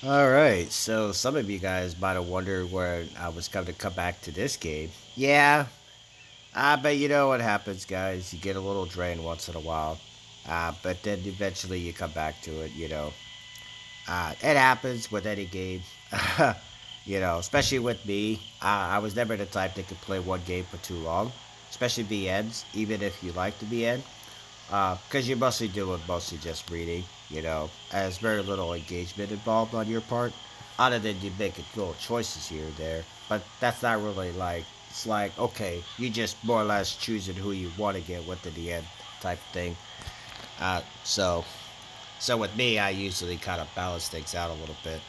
Alright, so some of you guys might have wondered where I was going to come back to this game. Yeah, but you know what happens, guys. You get a little drained once in a while. But then eventually you come back to it. It happens with any game. Especially with me. I was never the type that could play one game for too long. Especially BNs, even if you like the BN. Because you're mostly doing mostly just reading, as very little engagement involved on your part, other than you making little choices here and there. But that's not really like, it's like, okay, you just more or less choosing who you want to get with in the end type thing. Uh, so, so with me, I usually kind of balance things out a little bit.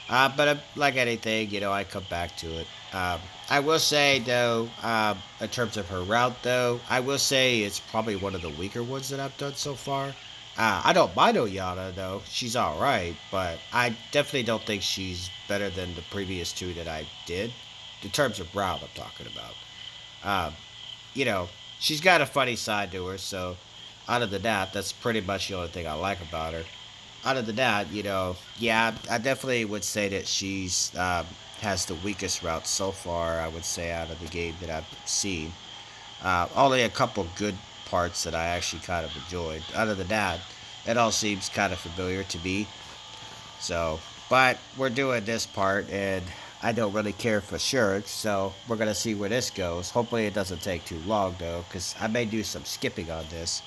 But like anything, I come back to it. I will say though, in terms of her route though, I will say it's probably one of the weaker ones that I've done so far. I don't mind Ulyana though; she's all right, but I definitely don't think she's better than the previous two that I did. In terms of route, I'm talking about. Um, you know, she's got a funny side to her, so out of the that, that's pretty much the only thing I like about her. Out of the that, yeah, I definitely would say that she's has the weakest route so far. I would say out of the game that I've seen, only a couple good parts that I actually kind of enjoyed. Out of the that, it all seems kind of familiar to me. So, but we're doing this part, and I don't really care for sure. So we're gonna see where this goes. Hopefully, it doesn't take too long though, because I may do some skipping on this,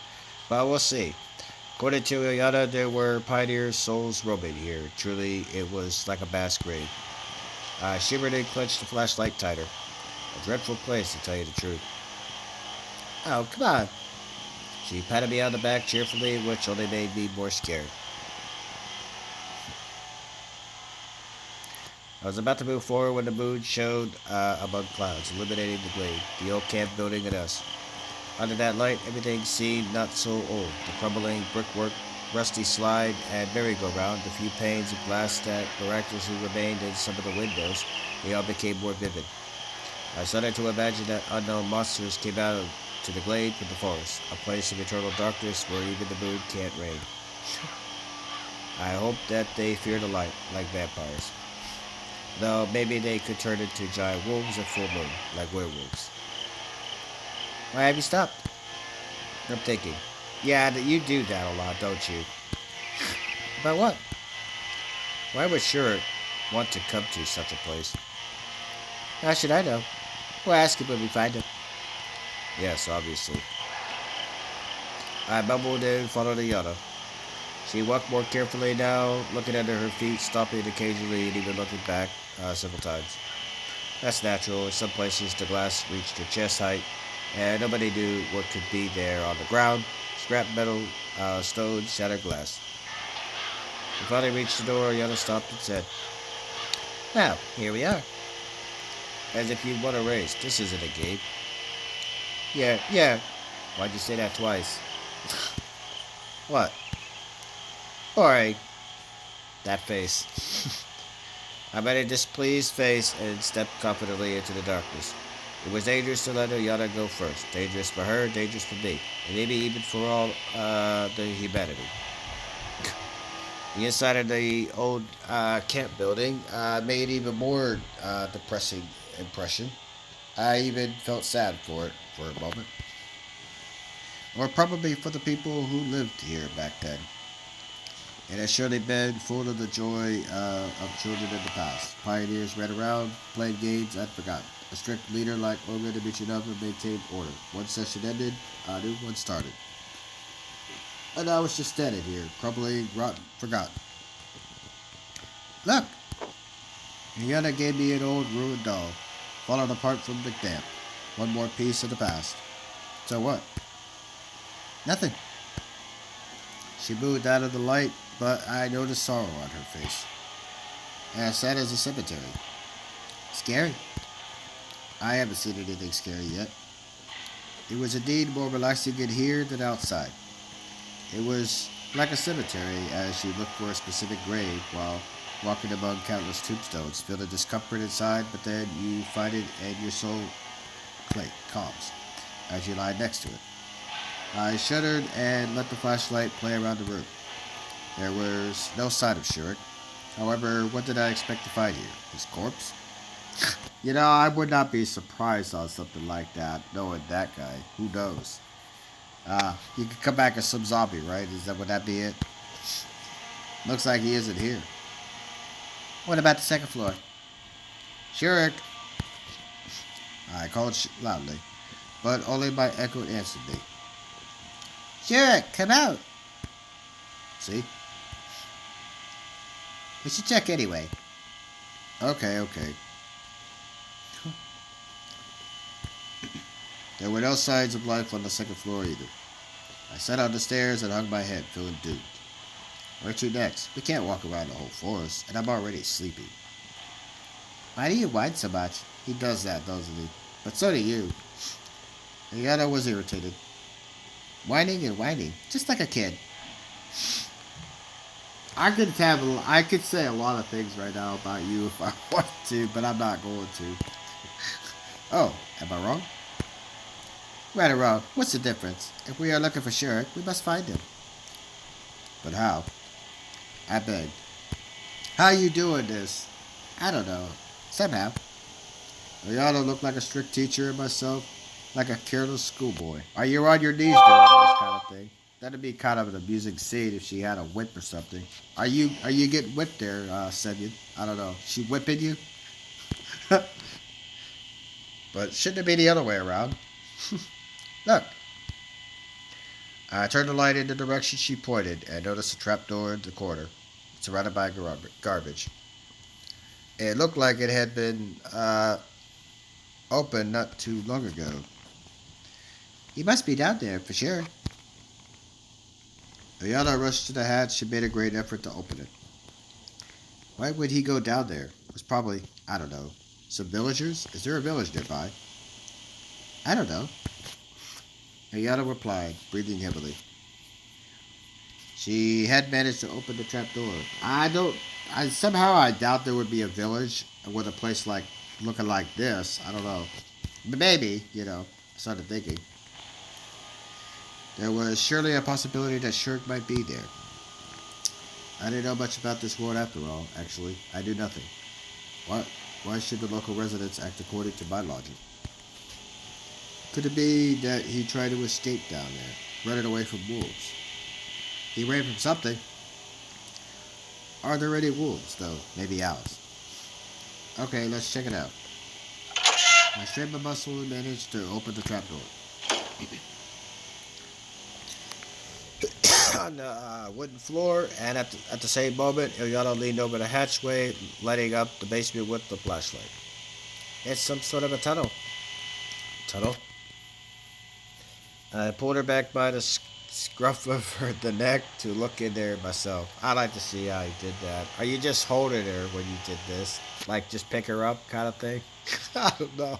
but we'll see. According to Ulyana, there were pioneer souls roaming here. Truly, it was like a masquerade. I shivered and clenched the flashlight tighter. A dreadful place, to tell you the truth. Oh, come on. She patted me on the back cheerfully, which only made me more scared. I was about to move forward when the moon showed among clouds, illuminating the glade, the old camp building, and us. Under that light, everything seemed not so old. The crumbling brickwork, rusty slide, and merry-go-round, the few panes of glass that miraculously remained in some of the windows, they all became more vivid. I started to imagine that unknown monsters came out to the glade from the forest, a place of eternal darkness where even the moon can't reign. I hoped that they feared the light, like vampires. Though maybe they could turn into giant wolves at full moon, like werewolves. Why have you stopped? I'm thinking. Yeah, you do that a lot, don't you? About what? Why would Shurik want to come to such a place? How should I know? We'll ask him when we find him. Yes, obviously. I mumbled and followed Yana. She walked more carefully now, looking under her feet, stopping occasionally and even looking back several times. That's natural. In some places, the glass reached her chest height, and nobody knew what could be there on the ground. Scrap metal, stone, shattered glass. We finally reached the door. Yana stopped and said, "Now, here we are." As if you want a race. This isn't a game. Yeah, yeah. Why'd you say that twice? What? Alright. That face. I made a displeased face and stepped confidently into the darkness. It was dangerous to let Yana go first. Dangerous for her, dangerous for me, and maybe even for all the humanity. The inside of the old camp building made even more depressing impression. I even felt sad for it for a moment, or probably for the people who lived here back then. It has surely been full of the joy of children in the past. Pioneers ran around, played games I'd forgotten. A strict leader like Olga Dmitrionova maintained order. One session ended, a new one started. And I was just standing here, crumbling, rotten, forgotten. Look! Ulyana gave me an old ruined doll, fallen apart from the damp. One more piece of the past. So what? Nothing. She moved out of the light, but I noticed sorrow on her face. As sad as a cemetery. Scary. I haven't seen anything scary yet. It was indeed more relaxing in here than outside. It was like a cemetery as you look for a specific grave while walking among countless tombstones, feel the discomfort inside, but then you find it and your soul calms as you lie next to it. I shuddered and let the flashlight play around the room. There was no sign of Shurik. However, what did I expect to find here? His corpse? You know, I would not be surprised on something like that, knowing that guy. Who knows? He could come back as some zombie, right? Would that be it? Looks like he isn't here. What about the second floor? Sure. I called loudly, but only my echo answered me. Sure, come out. See? We should check anyway. Okay. There were no signs of life on the second floor either. I sat on the stairs and hung my head, feeling doomed. Where to next? We can't walk around the whole forest, and I'm already sleepy. Why do you whine so much? He does that, doesn't he? But so do you. Ulyana was irritated. Whining and whining, just like a kid. I could say a lot of things right now about you if I want to, but I'm not going to. Oh, am I wrong? Right or wrong, what's the difference? If we are looking for Shirk, we must find him. But how? I begged. How you doing this? I don't know. Somehow. Ulyana looked like a strict teacher and myself like a careless schoolboy. Are you on your knees doing this kind of thing? That'd be kind of an amusing scene if she had a whip or something. Are you getting whipped there, Semyon? I don't know. She whipping you? But shouldn't it be the other way around? Look. I turned the light in the direction she pointed and noticed a trapdoor in the corner, surrounded by garbage. It looked like it had been opened not too long ago. He must be down there for sure. Ulyana rushed to the hatch and made a great effort to open it. Why would he go down there? It was probably, I don't know, some villagers? Is there a village nearby? I don't know. Ulyana replied, breathing heavily. She had managed to open the trapdoor. Somehow I doubt there would be a village with a place like, looking like this. I don't know. But maybe, I started thinking. There was surely a possibility that Shirk might be there. I didn't know much about this world after all, actually. I knew nothing. Why should the local residents act according to my logic? Could it be that he tried to escape down there, running away from wolves? He ran from something. Are there any wolves, though? Maybe owls. Okay, let's check it out. I strained my muscle and managed to open the trapdoor. On the wooden floor, and at the same moment, Ulyana leaned over the hatchway, lighting up the basement with the flashlight. It's some sort of a tunnel. Tunnel? I pulled her back by the scruff of the neck to look in there myself. I'd like to see how you did that. Are you just holding her when you did this? Like, just pick her up kind of thing? I don't know.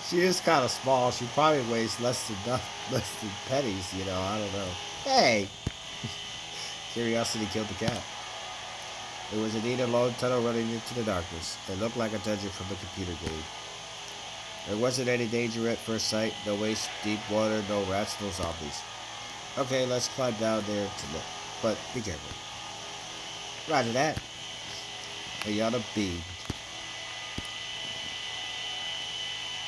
She is kind of small. She probably weighs less than pennies, I don't know. Hey! Curiosity killed the cat. It was indeed a long tunnel running into the darkness. It looked like a dungeon from a computer game. There wasn't any danger at first sight. No waist, deep water, no rats, no zombies. Okay, let's climb down there to look. But be careful. Roger that. Ulyana beamed.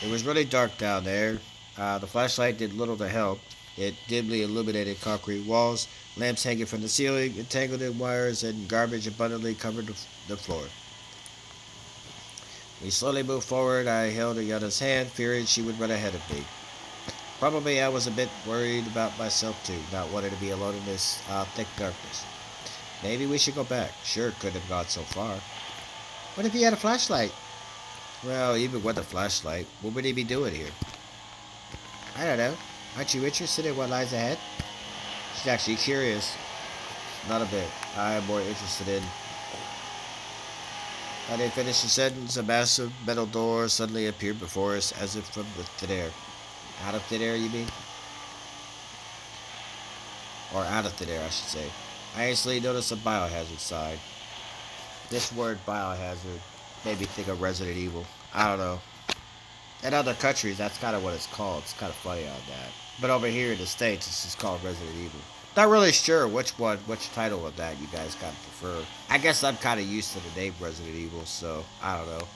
It was really dark down there. The flashlight did little to help. It dimly illuminated concrete walls, lamps hanging from the ceiling, entangled in wires, and garbage abundantly covered the floor. We slowly moved forward. I held Ulyana's hand, fearing she would run ahead of me. Probably I was a bit worried about myself too, not wanting to be alone in this thick darkness. Maybe we should go back. Sure, couldn't have gone so far. What if he had a flashlight? Well, even with a flashlight, what would he be doing here? I don't know. Aren't you interested in what lies ahead? She's actually curious. Not a bit. I am more interested in... I didn't finish the sentence. A massive metal door suddenly appeared before us, as if from the thin air. Out of thin air, you mean? Or out of thin air, I should say. I instantly noticed a biohazard sign. This word biohazard made me think of Resident Evil. I don't know. In other countries, that's kind of what it's called. It's kind of funny on that. But over here in the States, it's just called Resident Evil. Not really sure which title of that you guys kind of prefer. I guess I'm kind of used to the name Resident Evil, so I don't know.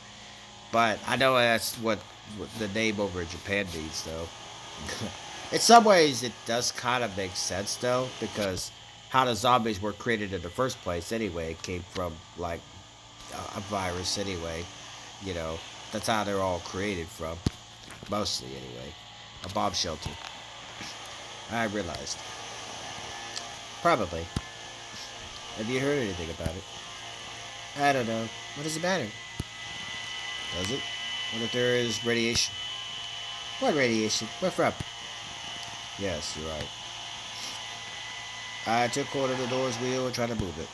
But I know that's what the name over in Japan means, though. In some ways, it does kind of make sense, though, because how the zombies were created in the first place, anyway, it came from like a virus, anyway. You know, that's how they're all created from, mostly, anyway. A bomb shelter. I realized. Probably. Have you heard anything about it? I don't know. What does it matter? Does it? What if there is radiation? What radiation? Where from? Yes, you're right. I took hold of the door's wheel and tried to move it.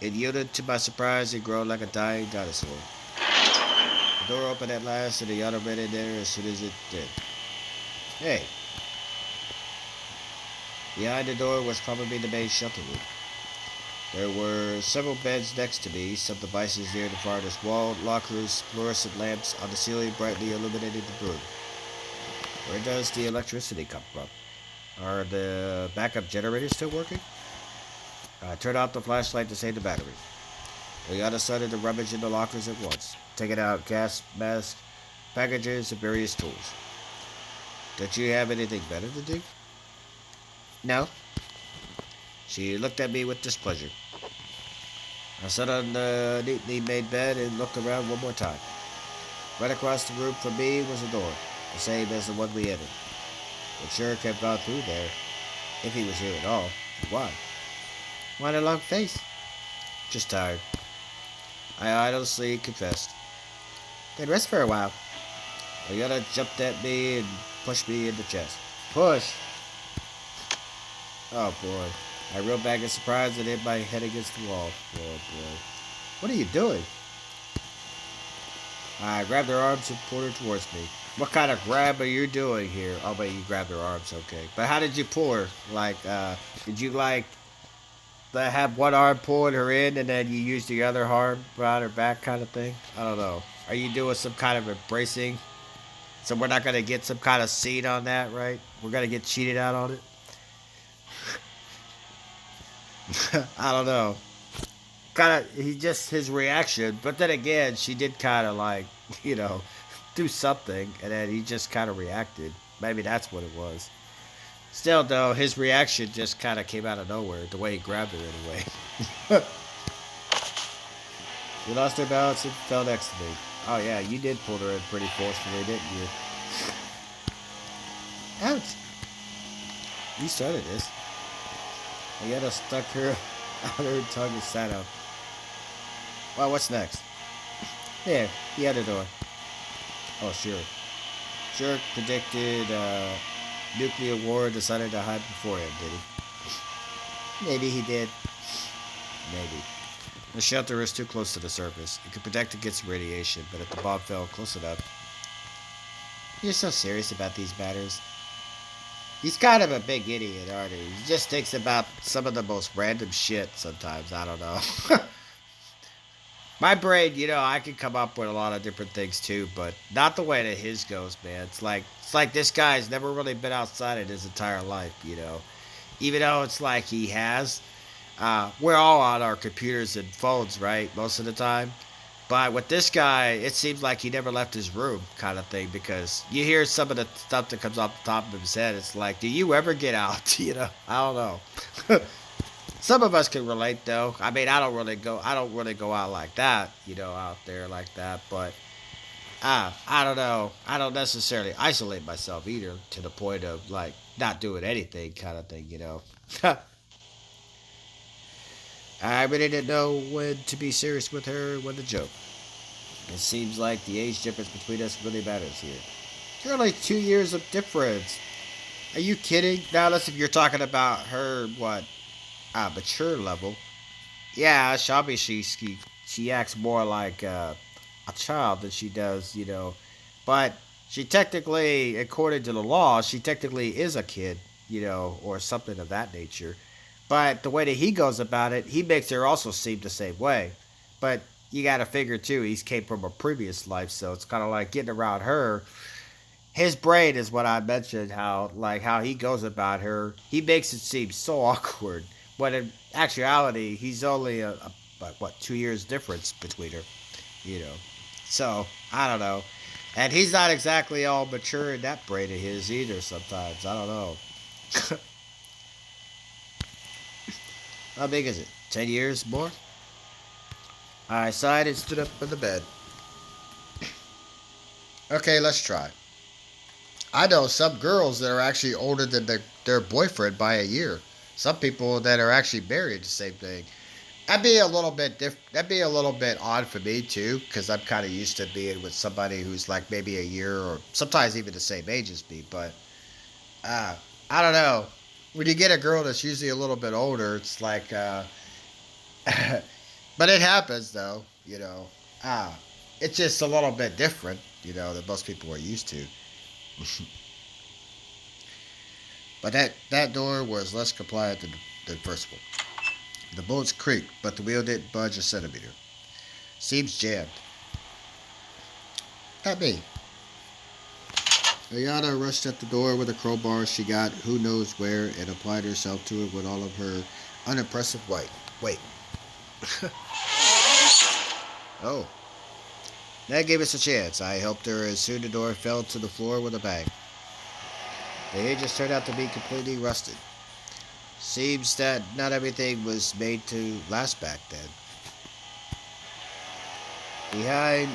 It yielded to my surprise and groaned like a dying dinosaur. The door opened at last and the other ran in there as soon as it did. Hey. Behind the door was probably the main shelter room. There were several beds next to me, some devices near the farthest wall, lockers, fluorescent lamps on the ceiling brightly illuminating the room. Where does the electricity come from? Are the backup generators still working? I turned off the flashlight to save the battery. Ulyana started to rummage in the lockers at once, taking out gas masks, packages, and various tools. Don't you have anything better to do? No. She looked at me with displeasure. I sat on the neatly made bed and looked around one more time. Right across the room from me was a door, the same as the one we entered. But sure could have gone through there, if he was here at all. Why? Why the long face? Just tired. I honestly confessed. Then rest for a while. Ulyana jumped at me and pushed me in the chest. Push! Oh boy. I reeled back in surprise and hit my head against the wall. Oh boy. What are you doing? I grabbed her arms and pulled her towards me. What kind of grab are you doing here? Oh, but you grabbed her arms, okay. But how did you pull her? Like, did you, like, have one arm pulling her in and then you use the other arm around her back kind of thing? I don't know. Are you doing some kind of embracing? So we're not going to get some kind of scene on that, right? We're going to get cheated out on it? I don't know. His reaction, but then again, she did kind of like, you know, do something, and then he just kind of reacted. Maybe that's what it was. Still, though, his reaction just kind of came out of nowhere, the way he grabbed her anyway. You lost her balance and fell next to me. Oh yeah, you did pull her in pretty forcefully, didn't you? Ouch! You started this. Ulyana stuck her out her tongue and sat up. Well, what's next? There, the other door. Oh, sure. Jerk predicted nuclear war and decided to hide beforehand, did he? Maybe he did. Maybe. The shelter is too close to the surface. It could protect against radiation, but if the bomb fell close enough... You're so serious about these matters. He's kind of a big idiot, aren't he? He just thinks about some of the most random shit sometimes. I don't know. My brain, you know, I can come up with a lot of different things too, but not the way that his goes, man. It's like this guy's never really been outside in his entire life, you know. Even though it's like he has. We're all on our computers and phones, right? Most of the time. But with this guy, it seems like he never left his room, kind of thing, because you hear some of the stuff that comes off the top of his head. It's like, do you ever get out? You know, I don't know. Some of us can relate, though. I mean, I don't really go out like that, you know, out there like that. But I don't know. I don't necessarily isolate myself either to the point of like not doing anything, kind of thing, you know. I really didn't know when to be serious with her and when to joke. It seems like the age difference between us really matters here. There are like 2 years of difference. Are you kidding? Now, unless if you're talking about her, what, mature level. Yeah, Shabby, she acts more like a child than she does, you know. But she technically, according to the law, she technically is a kid, you know, or something of that nature. But the way that he goes about it, he makes her also seem the same way. But you got to figure too, he's came from a previous life, so it's kind of like getting around her. his brain is what I mentioned. How he goes about her. He makes it seem so awkward. When in actuality, he's only like, what, 2 years difference between her. You know. So I don't know. And he's not exactly all mature in that brain of his either. Sometimes I don't know. How big is it? 10 years more? I sighed and stood up in the bed. Okay, let's try. I know some girls that are actually older than their boyfriend by a year. Some people that are actually married, the same thing. That'd be a little bit That'd be a little bit odd for me too, because I'm kind of used to being with somebody who's like maybe a year or sometimes even the same age as me. But uh, I don't know. When you get a girl that's usually a little bit older, it's like, but it happens though. Ah, it's just a little bit different. That most people are used to. But that door was less compliant than the first one. The bolts creaked, but the wheel didn't budge a centimeter. Seams jammed. Not me. Ulyana rushed at the door with a crowbar she got who knows where and applied herself to it with all of her unimpressive might. Wait. Oh. That gave us a chance. I helped her as soon the door fell to the floor with a bang. The hinges turned out to be completely rusted. Seems that not everything was made to last back then. Behind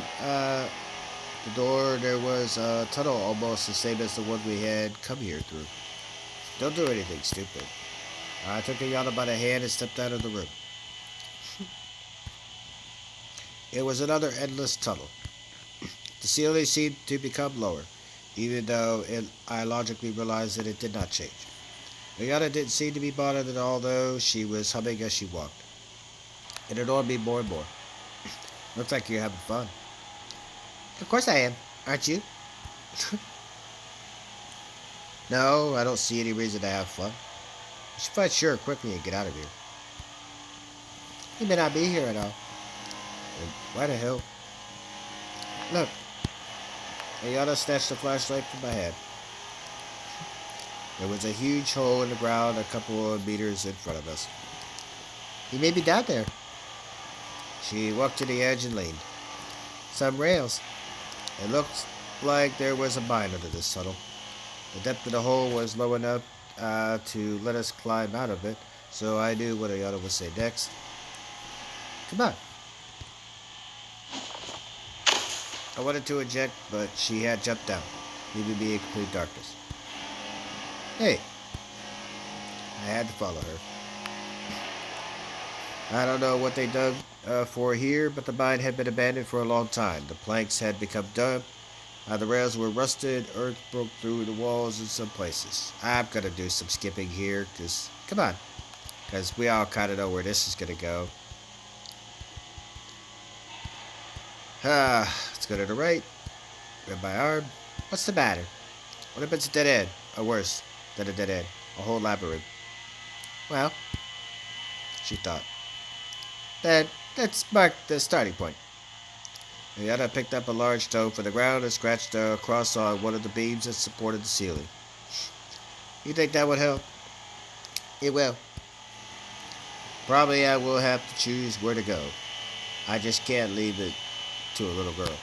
the door, there was a tunnel almost the same as the one we had come here through. Don't do anything stupid. I took Ulyana by the hand and stepped out of the room. It was another endless tunnel. The ceiling seemed to become lower, even though I logically realized that it did not change. Ulyana didn't seem to be bothered at all, though. She was humming as she walked. It annoyed me more and more. Looks like you're having fun. Of course I am. Aren't you? No, I don't see any reason to have fun. You should find Sure quickly and get out of here. He may not be here at all. Then why the hell? Look. Ulyana snatched the flashlight from my hand. There was a huge hole in the ground a couple of meters in front of us. He may be down there. She walked to the edge and leaned. Some rails. It looked like there was a mine under this tunnel. The depth of the hole was low enough to let us climb out of it, so I knew what Ulyana would say next. Come on. I wanted to eject, but she had jumped down, leaving me in complete darkness. Hey. I had to follow her. I don't know what they dug for here, but the mine had been abandoned for a long time. The planks had become damp. The rails were rusted. Earth broke through the walls in some places. I'm going to do some skipping here, come on. Because we all kind of know where this is going to go. Let's go to the right. Grab my arm. What's the matter? What if it's a dead end? Or worse than a dead end? A whole labyrinth. Well, she thought. Let's mark the starting point. Ulyana picked up a large stone from the ground and scratched a cross on one of the beams that supported the ceiling. You think that would help? It will. Probably I will have to choose where to go. I just can't leave it to a little girl.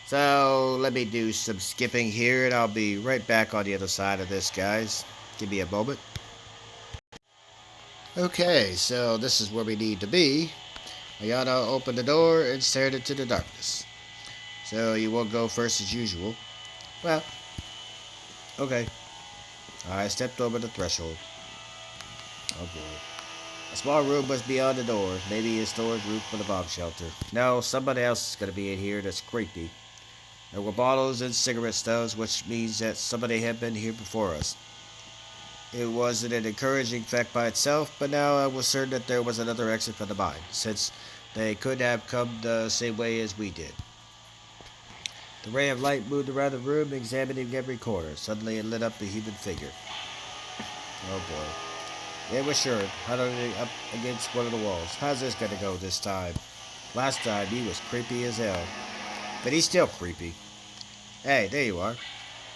So let me do some skipping here and I'll be right back on the other side of this, guys. Give me a moment. Okay, so this is where we need to be. Ulyana opened the door and stared into the darkness. So you won't go first as usual. Well, okay. I stepped over the threshold. Oh boy. A small room was beyond the door. Maybe a storage room for the bomb shelter. No, somebody else is going to be in here. That's creepy. There were bottles and cigarette stubs, which means that somebody had been here before us. It wasn't an encouraging fact by itself, but now I was certain that there was another exit from the mine, since they could have come the same way as we did. The ray of light moved around the room, examining every corner. Suddenly it lit up a human figure. Oh boy. It was sure, huddling up against one of the walls. How's this gonna go this time? Last time he was creepy as hell. But he's still creepy. Hey, there you are.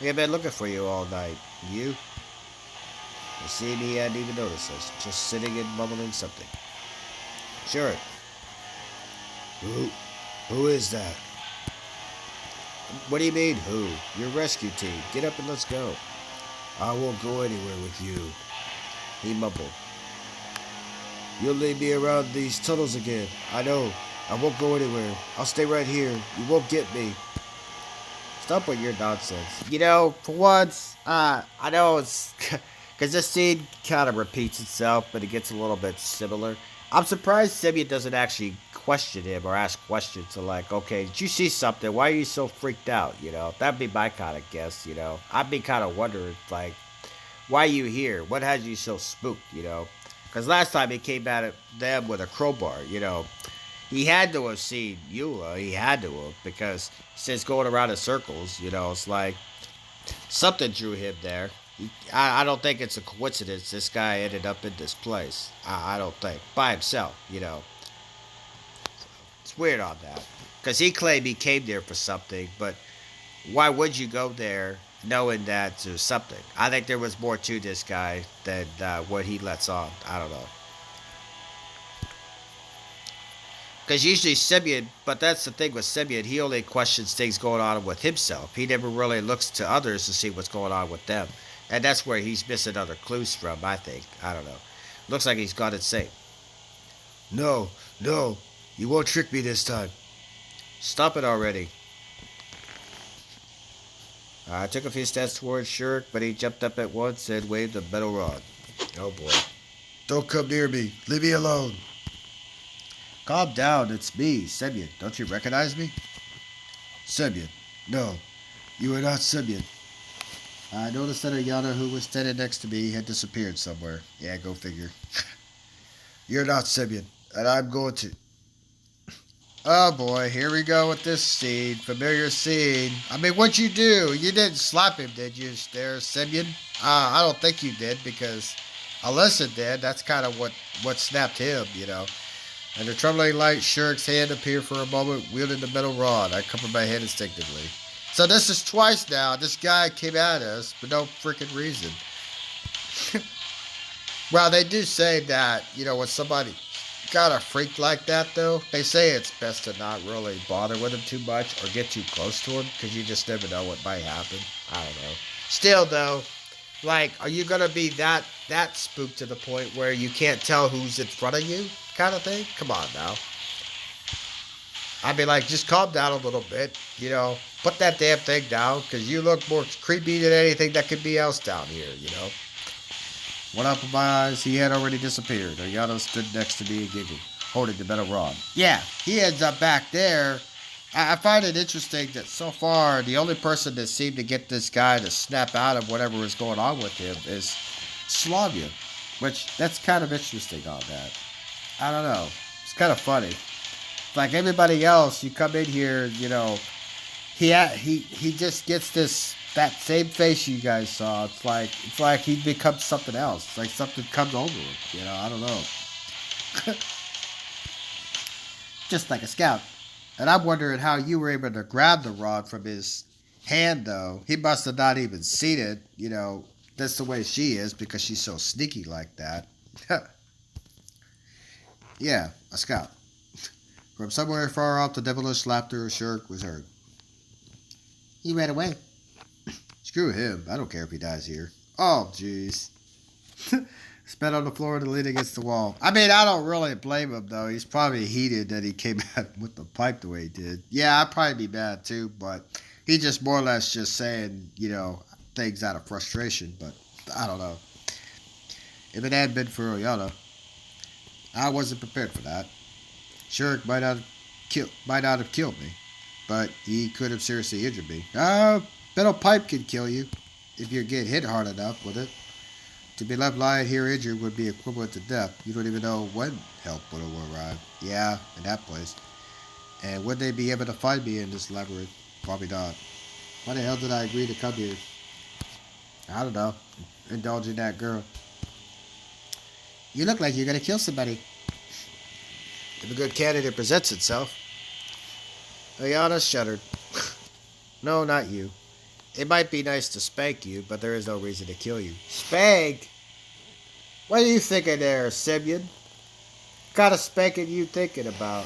We have been looking for you all night. You? You see me, I hadn't even noticed us. Just sitting and mumbling something. Sure. Who? Who is that? What do you mean, who? Your rescue team. Get up and let's go. I won't go anywhere with you. He mumbled. You'll leave me around these tunnels again. I know. I won't go anywhere. I'll stay right here. You won't get me. Stop with your nonsense. You know, for once, I know it's because this scene kind of repeats itself, but it gets a little bit similar. I'm surprised Semyon doesn't actually question him or ask questions to like, okay, did you see something? Why are you so freaked out? You know, that'd be my kind of guess. You know, I'd be kind of wondering like, why are you here? What has you so spooked? You know, because last time he came at them with a crowbar. You know, he had to have seen Eula. He had to have because since going around in circles, you know, it's like something drew him there. I don't think it's a coincidence this guy ended up in this place. I don't think. By himself, you know. It's weird on that. Because he claimed he came there for something, but why would you go there knowing that there's something? I think there was more to this guy than what he lets on. I don't know. Because usually Semyon, but that's the thing with Semyon, he only questions things going on with himself. He never really looks to others to see what's going on with them. And that's where he's missing other clues from, I think. I don't know. Looks like he's gone insane. No, no, you won't trick me this time. Stop it already. I took a few steps towards Shirk, but he jumped up at once and waved a metal rod. Oh boy. Don't come near me. Leave me alone. Calm down, it's me, Semyon. Don't you recognize me? Semyon. No, you are not Semyon. I noticed that Ulyana, who was standing next to me, had disappeared somewhere. Yeah, go figure. You're not Semyon, and I'm going to. Oh boy, here we go with this scene. Familiar scene. I mean, what'd you do? You didn't slap him, did you, there, Semyon? I don't think you did, because Alyssa did. That's kind of what snapped him, you know. And the trembling light Shirk's hand appeared for a moment, wielding the metal rod. I covered my head instinctively. So this is twice now. This guy came at us for no freaking reason. Well, they do say that, you know, when somebody got a freak like that, though, they say it's best to not really bother with him too much or get too close to him because you just never know what might happen. I don't know. Still, though, like, are you gonna be that spooked to the point where you can't tell who's in front of you, kind of thing? Come on now. I'd be like, just calm down a little bit, you know. Put that damn thing down, because you look more creepy than anything that could be else down here, you know. One up in my eyes, he had already disappeared. Ulyana stood next to me and giggled, holding the metal rod. Yeah, he ends up back there. I find it interesting that so far, the only person that seemed to get this guy to snap out of whatever is going on with him is Slavia, which, that's kind of interesting on that. I don't know. It's kind of funny. Like everybody else, you come in here, you know, he just gets that same face you guys saw. It's like he becomes something else. It's like something comes over him. You know, I don't know. Just like a scout. And I'm wondering how you were able to grab the rod from his hand, though. He must have not even seen it. You know, that's the way she is because she's so sneaky like that. Yeah, a scout. From somewhere far off, the devilish laughter of Shirk was heard. He ran away. Screw him. I don't care if he dies here. Oh, jeez. Spat on the floor and leaned against the wall. I mean, I don't really blame him, though. He's probably heated that he came out with the pipe the way he did. Yeah, I'd probably be mad, too, but he just more or less just saying, you know, things out of frustration, but I don't know. If it hadn't been for Ulyana, I wasn't prepared for that. Shirk might not have killed me, but he could have seriously injured me. Metal pipe can kill you if you get hit hard enough with it. To be left lying here injured would be equivalent to death. You don't even know when help would have arrived. Yeah, in that place. And would they be able to find me in this labyrinth? Probably not. Why the hell did I agree to come here? I don't know. Indulging that girl. You look like you're going to kill somebody. If a good candidate presents itself. Ulyana shuddered. No, not you. It might be nice to spank you, but there is no reason to kill you. Spank? What are you thinking there, Semyon? What kind of spanking you thinking about?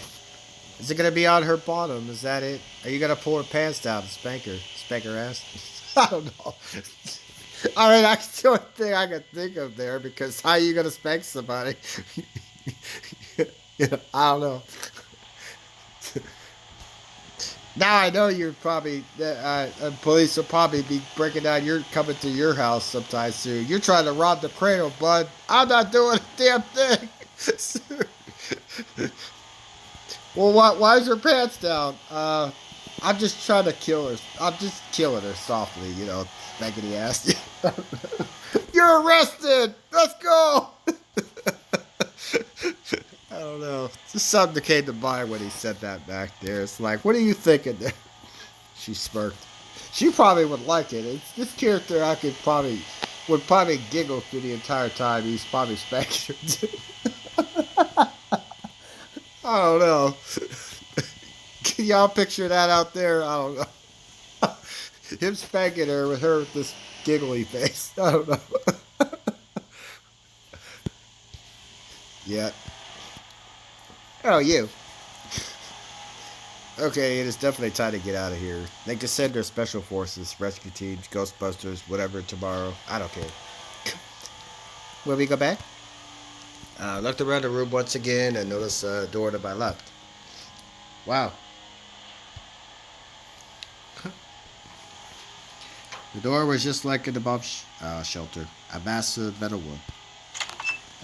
Is it gonna be on her bottom? Is that it? Are you gonna pull her pants down and spank her ass? I don't know. All right, that's the only thing I can think of there because how are you gonna spank somebody? I don't know. Now I know you're probably police will probably be breaking down your coming to your house sometime soon. You're trying to rob the cradle, bud. I'm not doing a damn thing. Well, why is her pants down? I'm just trying to kill her. I'm just killing her softly, spanking the ass. You're arrested. Let's go. I don't know. Just something that came to mind when he said that back there. It's like, what are you thinking there? She smirked. She probably would like it. It's this character I would probably giggle through the entire time he's probably spanking her too. I don't know. Can y'all picture that out there? I don't know. Him spanking her with this giggly face. I don't know. Yeah. Oh, you. Okay, it is definitely time to get out of here. They can send their special forces, rescue teams, Ghostbusters, whatever tomorrow. I don't care. Will we go back? I looked around the room once again and noticed a door to my left. Wow. The door was just like in the bomb shelter, a massive metal one.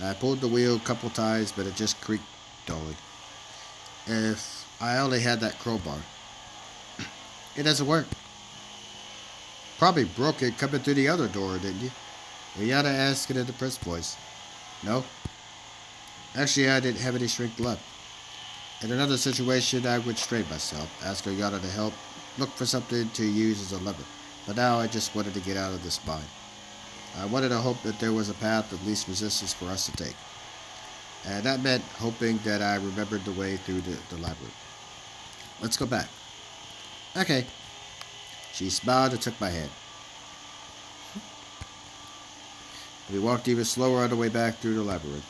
I pulled the wheel a couple times, but it just creaked dully. If I only had that crowbar. It doesn't work. Probably broke it coming through the other door, didn't you? Ulyana asked in a depressed voice. No. Actually, I didn't have any strength left. In another situation, I would strain myself, ask Ulyana to help, look for something to use as a lever. But now I just wanted to get out of this bind. I wanted to hope that there was a path of least resistance for us to take. And that meant hoping that I remembered the way through the library. Let's go back. Okay. She smiled and took my hand. We walked even slower on the way back through the labyrinth.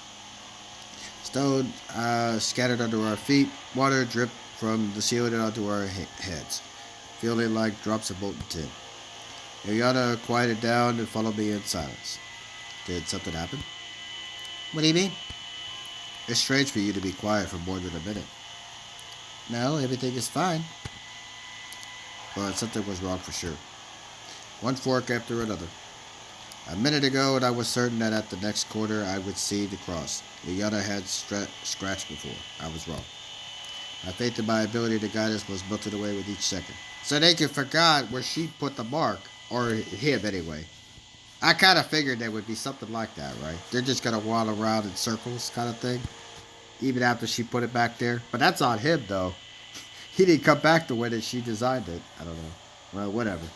Stone scattered under our feet, water dripped from the ceiling onto our heads, feeling like drops of molten tin. Ulyana quieted down and followed me in silence. Did something happen? What do you mean? It's strange for you to be quiet for more than a minute. No, everything is fine. But something was wrong for sure. One fork after another. A minute ago, and I was certain that at the next corner I would see the cross. Ulyana had scratched before. I was wrong. My faith in my ability to guide us was melted away with each second. So they forgot where she put the mark. Or him, anyway. I kind of figured there would be something like that, right? They're just going to waddle around in circles kind of thing. Even after she put it back there. But that's on him, though. He didn't come back the way that she designed it. I don't know. Well, whatever.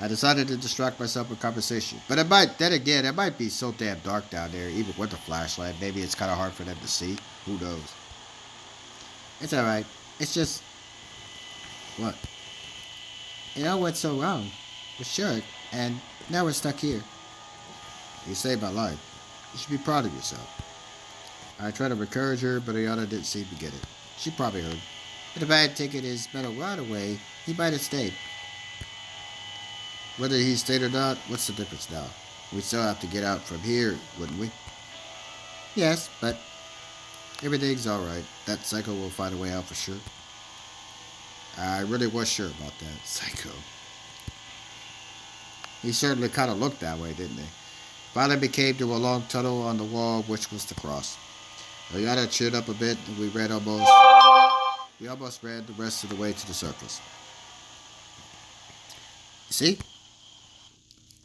I decided to distract myself with conversation. But it might be so damn dark down there, even with the flashlight. Maybe it's kind of hard for them to see. Who knows? It's alright. It's just... What? You know what's so wrong? We're short, and now we're stuck here. You saved my life. You should be proud of yourself. I tried to encourage her, but Ulyana didn't seem to get it. She probably heard. But if I had taken his metal rod away, he might have stayed. Whether he stayed or not, what's the difference now? We'd still have to get out from here, wouldn't we? Yes, but everything's alright. That psycho will find a way out for sure. I really was sure about that. Psycho. He certainly kind of looked that way, didn't he? Finally, we came to a long tunnel on the wall, which was the cross. Ulyana cheered up a bit, and we almost ran the rest of the way to the surface. You see?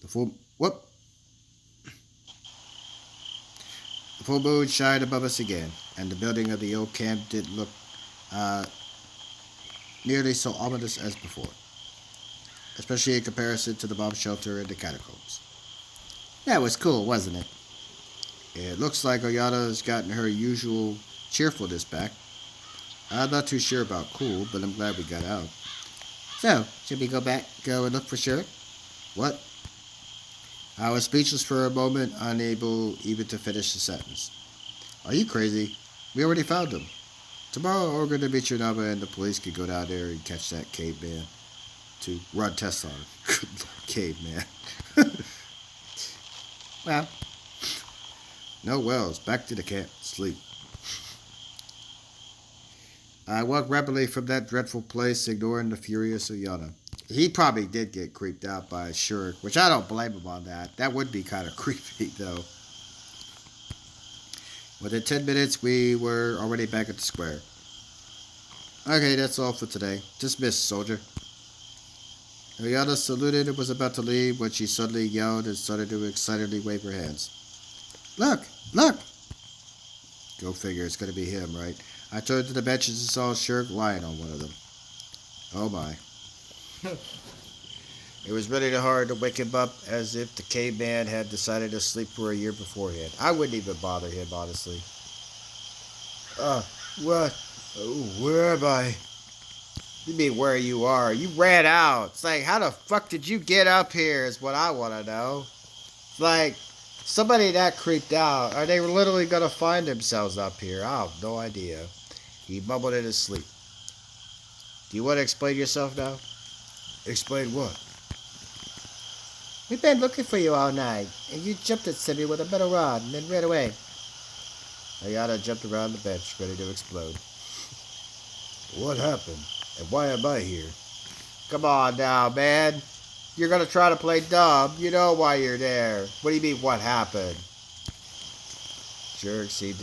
The full moon shined above us again, and the building of the old camp didn't look nearly so ominous as before, especially in comparison to the bomb shelter and the catacombs. That was cool, wasn't it? It looks like Ulyana has gotten her usual cheerfulness back. I'm not too sure about cool, but I'm glad we got out. So, should we go and look for Shirk? What? I was speechless for a moment, unable even to finish the sentence. Are you crazy? We already found him. Tomorrow, we're going to meet your number and the police can go down there and catch that caveman to run tests on him. Good Lord, caveman. Well, no wells. Back to the camp. Sleep. I walked rapidly from that dreadful place, ignoring the furious Ulyana. He probably did get creeped out by Shirk, which I don't blame him on that. That would be kind of creepy, though. Within 10 minutes, we were already back at the square. Okay, that's all for today. Dismissed, soldier. Ulyana saluted and was about to leave when she suddenly yelled and started to excitedly wave her hands. Look! Look! Go figure, it's going to be him, right? I turned to the benches and saw Shirk lying on one of them. Oh my. It was really hard to wake him up, as if the caveman had decided to sleep for a year beforehand. I wouldn't even bother him, honestly. What? Where am I? You mean where you are? You ran out. It's like, how the fuck did you get up here is what I want to know. It's like, somebody that creeped out, are they literally going to find themselves up here? I have no idea. He mumbled in his sleep. Do you want to explain yourself now? Explain what? We've been looking for you all night, and you jumped at Semyon with a metal rod and then ran away. Ulyana jumped around the bench, ready to explode. What happened? And why am I here? Come on now, man. You're gonna try to play dumb. You know why you're there. What do you mean, what happened? Shirk seemed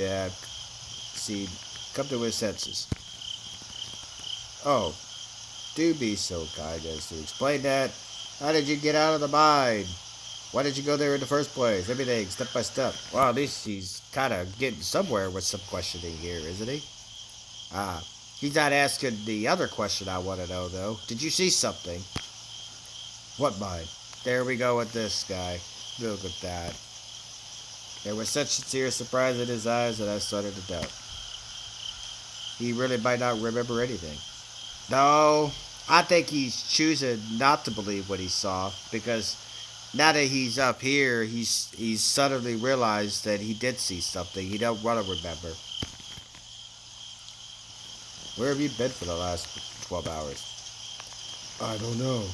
come to his senses. Oh, do be so kind as to explain that. How did you get out of the mine? Why did you go there in the first place? Everything, step by step. Well, at least he's kind of getting somewhere with some questioning here, isn't he? He's not asking the other question I want to know, though. Did you see something? What mine? There we go with this guy. Look at that. There was such sincere surprise in his eyes that I started to doubt. He really might not remember anything. No, I think he's choosing not to believe what he saw, because now that he's up here, he's suddenly realized that he did see something. He don't want to remember. Where have you been for the last 12 hours? I don't know.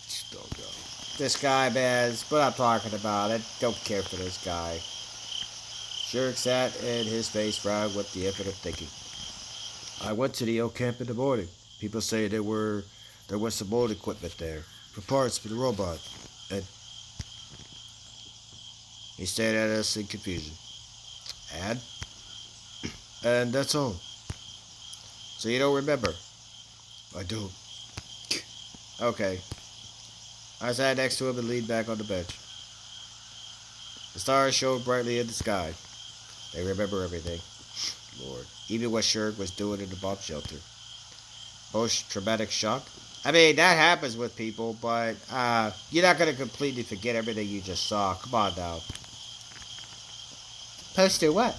Just don't know. This guy, man, is what I'm talking about. I don't care for this guy. Shirk sat and his face frowned with the effort of thinking. I went to the old camp in the morning. People say there was some old equipment there for parts for the robot. And he stared at us in confusion. And? And that's all. So you don't remember? I don't. Okay. I sat next to him and leaned back on the bench. The stars shone brightly in the sky. They remember everything. Lord. Even what Shirk was doing in the bomb shelter. Post-traumatic shock? I mean, that happens with people, but you're not going to completely forget everything you just saw. Come on now. Post-to what?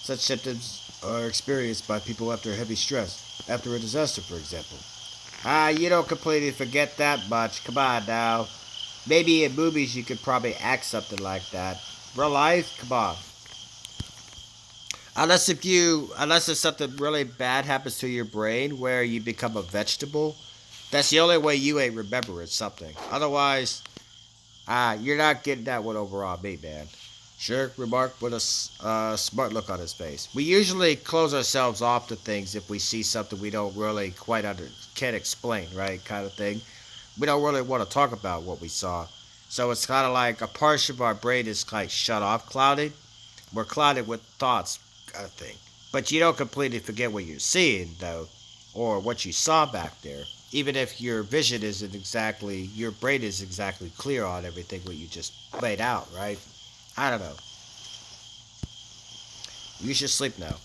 Such symptoms are experienced by people after heavy stress, after a disaster, for example. You don't completely forget that much. Come on now. Maybe in movies you could probably act something like that. Real life? Come on. Unless if something really bad happens to your brain where you become a vegetable, that's the only way you ain't remembering something. Otherwise, you're not getting that one over on me, man. Shirk remarked with a smart look on his face. We usually close ourselves off to things if we see something we don't really can't explain, right? Kind of thing. We don't really want to talk about what we saw. So it's kind of like a portion of our brain is like shut off, clouded. We're clouded with thoughts, kind of thing. But you don't completely forget what you're seeing, though, or what you saw back there. Even if your vision isn't exactly, your brain is exactly clear on everything what you just laid out, right? I don't know. You should sleep now.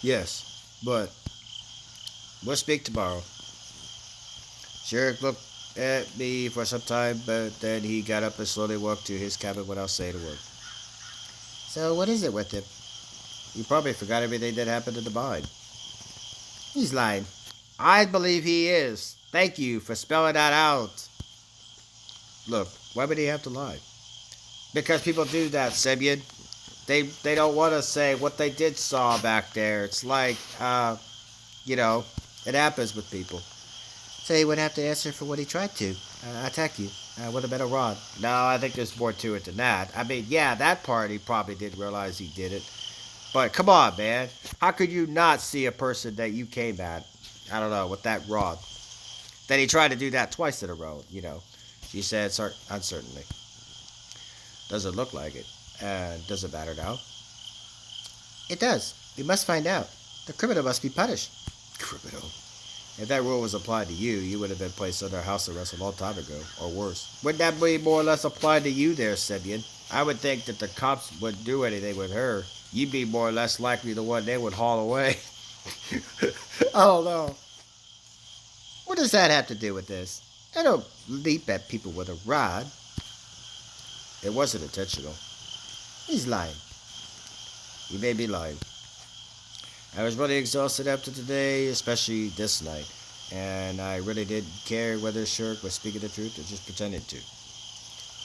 Yes, but we'll speak tomorrow. Shirk looked at me for some time, but then he got up and slowly walked to his cabin without saying a word. So what is it with him? You probably forgot everything that happened in the mine. He's lying. I believe he is. Thank you for spelling that out. Look, why would he have to lie? Because people do that, Semyon. They don't want to say what they did saw back there. It's like, you know, it happens with people. So he would have to answer for what he tried to attack you with a metal rod. No, I think there's more to it than that. I mean, yeah, that part he probably did realize he did it. But come on, man. How could you not see a person that you came at, I don't know, with that rod? Then he tried to do that twice in a row, you know. She said uncertainly. Doesn't look like it. Does it matter now? It does. We must find out. The criminal must be punished. Criminal? If that rule was applied to you, you would have been placed under house arrest a long time ago, or worse. Wouldn't that be more or less applied to you there, Semyon? I would think that the cops wouldn't do anything with her. You'd be more or less likely the one they would haul away. Oh no. What does that have to do with this? I don't leap at people with a rod. It wasn't intentional. He's lying. He may be lying. I was really exhausted after today, especially this night. And I really didn't care whether Shirk was speaking the truth or just pretending to.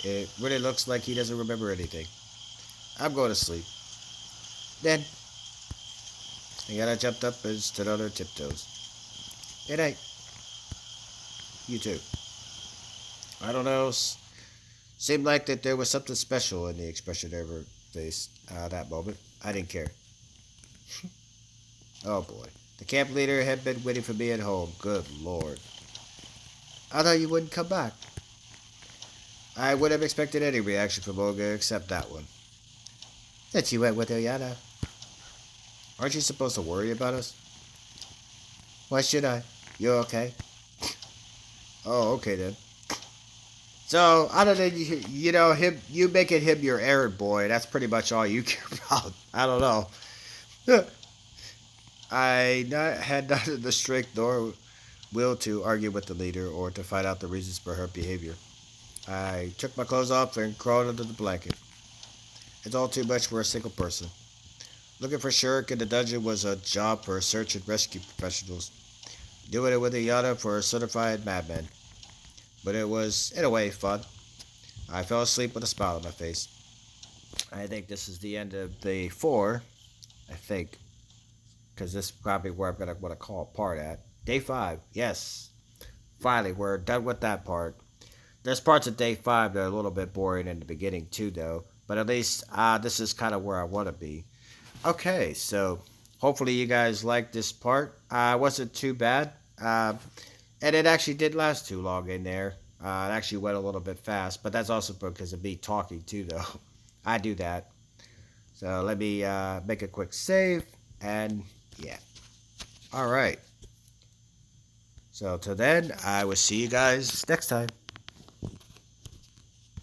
It really looks like he doesn't remember anything. I'm going to sleep. Then, Ulyana jumped up and stood on her tiptoes. Good night. You too. I don't know. Seemed like that there was something special in the expression of her face that moment. I didn't care. Oh boy. The camp leader had been waiting for me at home. Good lord. I thought you wouldn't come back. I would have expected any reaction from Olga except that one. That you went with Ulyana. Aren't you supposed to worry about us? Why should I? You okay? Oh, okay then. So, other than, you know, him, you making him your errand boy, that's pretty much all you care about. I don't know. Had neither the strength nor will to argue with the leader or to find out the reasons for her behavior. I took my clothes off and crawled under the blanket. It's all too much for a single person. Looking for Shirk in the dungeon was a job for search and rescue professionals. Doing it with Ulyana for a certified madman. But it was, in a way, fun. I fell asleep with a smile on my face. I think this is the end of day 4. I think. Because this is probably where I'm going to want to call a part at. Day 5. Yes. Finally, we're done with that part. There's parts of day 5 that are a little bit boring in the beginning too, though. But at least this is kind of where I want to be. Okay, so hopefully you guys liked this part. It wasn't too bad. And it actually did last too long in there. It actually went a little bit fast, but that's also because of me talking too, though. I do that. So let me make a quick save, and yeah. All right. So till then, I will see you guys next time.